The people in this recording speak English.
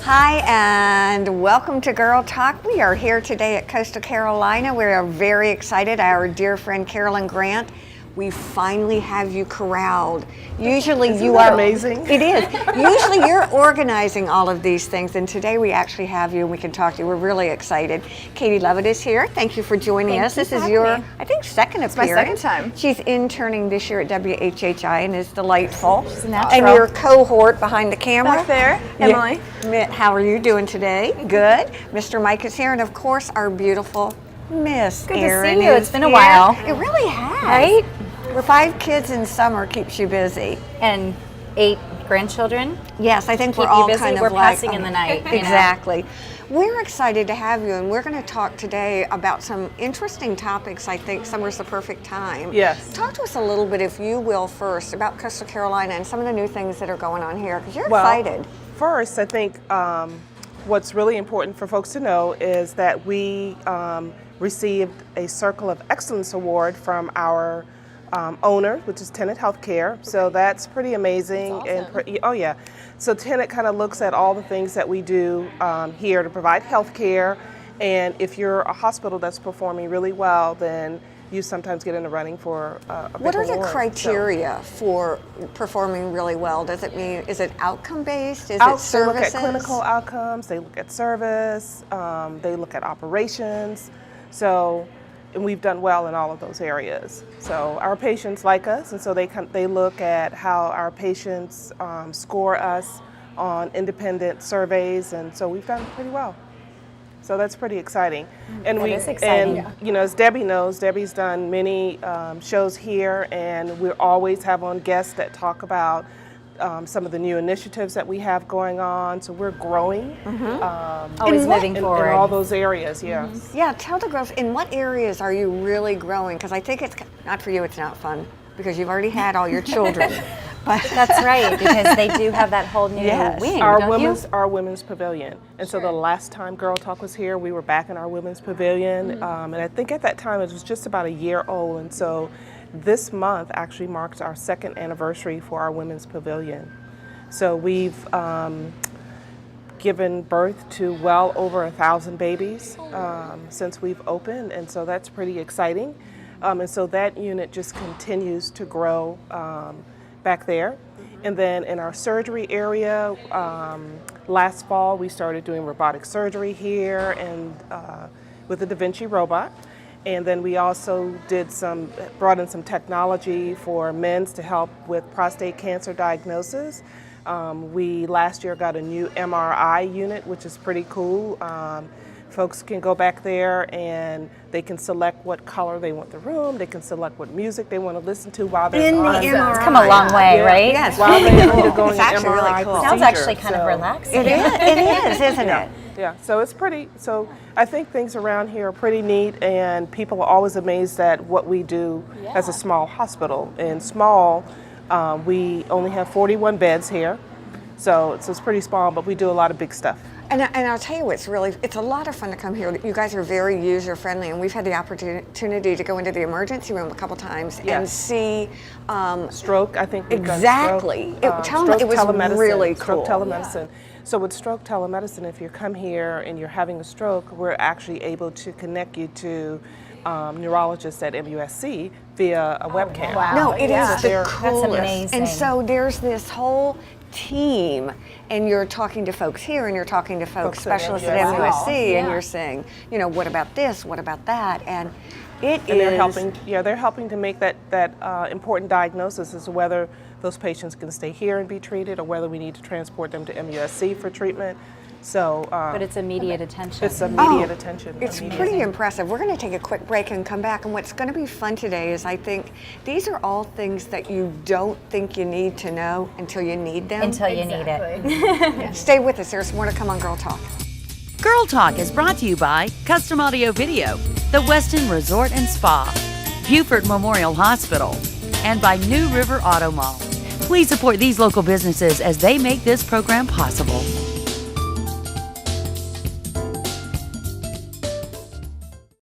Hi, and welcome to Girl Talk. We are here today at Coastal Carolina. We are very excited. Our dear friend Carolyn Grant, we finally have you corralled. Usually you are amazing. It is. Usually you're organizing all of these things, and today we actually have you and we can talk to you. We're really excited. Katie Lovett is here. Thank you for joining us. This is your, I think, second appearance. My second time. She's interning this year at WHHI and is delightful. She's a natural. And your cohort behind the camera. Back there, Emily. Yeah. How are you doing today? Good. Mr. Mike is here, and of course our beautiful Miss Good Erin to see you. It's been a while. It really has. Right? 5 kids in summer keeps you busy. And 8 grandchildren. Yes, I think Keep we're all you busy. kind of We're like, passing in the night. You know? Exactly. We're excited to have you, and we're going to talk today about some interesting topics. I think summer's the perfect time. Yes. Talk to us a little bit, if you will, first about Coastal Carolina and some of the new things that are going on here, because you're excited. First, I think what's really important for folks to know is that we received a Circle of Excellence Award from our owner, which is Tenet Healthcare. So that's pretty amazing. That's awesome. And oh yeah, so Tenet kind of looks at all the things that we do here to provide healthcare. And if you're a hospital that's performing really well, then you sometimes get in the running for a big What are the award. criteria for performing really well? Does it mean, is it outcome based? Is it They look services? at clinical outcomes, they look at service, they look at operations. So, and we've done well in all of those areas. So our patients like us, and so they look at how our patients score us on independent surveys, and so we've done pretty well. So that's pretty exciting. And That is exciting. And you know, as Debbie knows, Debbie's done many shows here, and we always have on guests that talk about some of the new initiatives that we have going on. So we're growing. Always moving in forward. all those areas, yeah. Yeah, tell the girls, in what areas are you really growing? Because I think it's, not for you, it's not fun, because you've already had all your children. But That's right, because they do have that whole new Yes. wing, Our don't women's pavilion. And so the last time Girl Talk was here, we were back in our women's pavilion. And I think at that time it was just about a year old. And so this month actually marks our 2nd anniversary for our women's pavilion. So we've given birth to well over 1,000 babies since we've opened. And so that's pretty exciting. And so that unit just continues to grow back there. And then in our surgery area, last fall we started doing robotic surgery here and with the Da Vinci robot. And then we also brought in some technology for men's to help with prostate cancer diagnosis. We last year got a new MRI unit, which is pretty cool. Folks can go back there and they can select what color they want the room. They can select what music they want to listen to while they're in the on. MRI. It's come a long way, right? Yes. While they're undergoing It's an actually really MRI cool. Sounds procedure. actually kind of relaxing. It is, isn't it? Yeah, so it's pretty, so I think things around here are pretty neat, and people are always amazed at what we do as a small hospital. And small, we only have 41 beds here, so it's pretty small, but we do a lot of big stuff. And I'll tell you, it's a lot of fun to come here. You guys are very user friendly, and we've had the opportunity to go into the emergency room a couple times and see stroke. I think we've exactly. done stroke, It was telemedicine, really stroke cool. telemedicine. So with stroke telemedicine, if you come here and you're having a stroke, we're actually able to connect you to neurologists at MUSC via a webcam. Wow. No, it is the That's coolest. amazing. And so there's this whole team, and you're talking to folks here, and you're talking to folks specialists at MUSC. MUSC, and Wow. you're saying, you know, what about this? What about that? And it And is. they're helping to make that important diagnosis as to whether those patients can stay here and be treated, or whether we need to transport them to MUSC for treatment. So, But it's immediate attention. it's immediate attention. It's immediate. pretty impressive. We're going to take a quick break and come back. And what's going to be fun today is I think these are all things that you don't think you need to know until you need them. Until you need it. Stay with us. There's more to come on Girl Talk. Girl Talk is brought to you by Custom Audio Video, the Westin Resort and Spa, Buford Memorial Hospital, and by New River Auto Mall. Please support these local businesses as they make this program possible.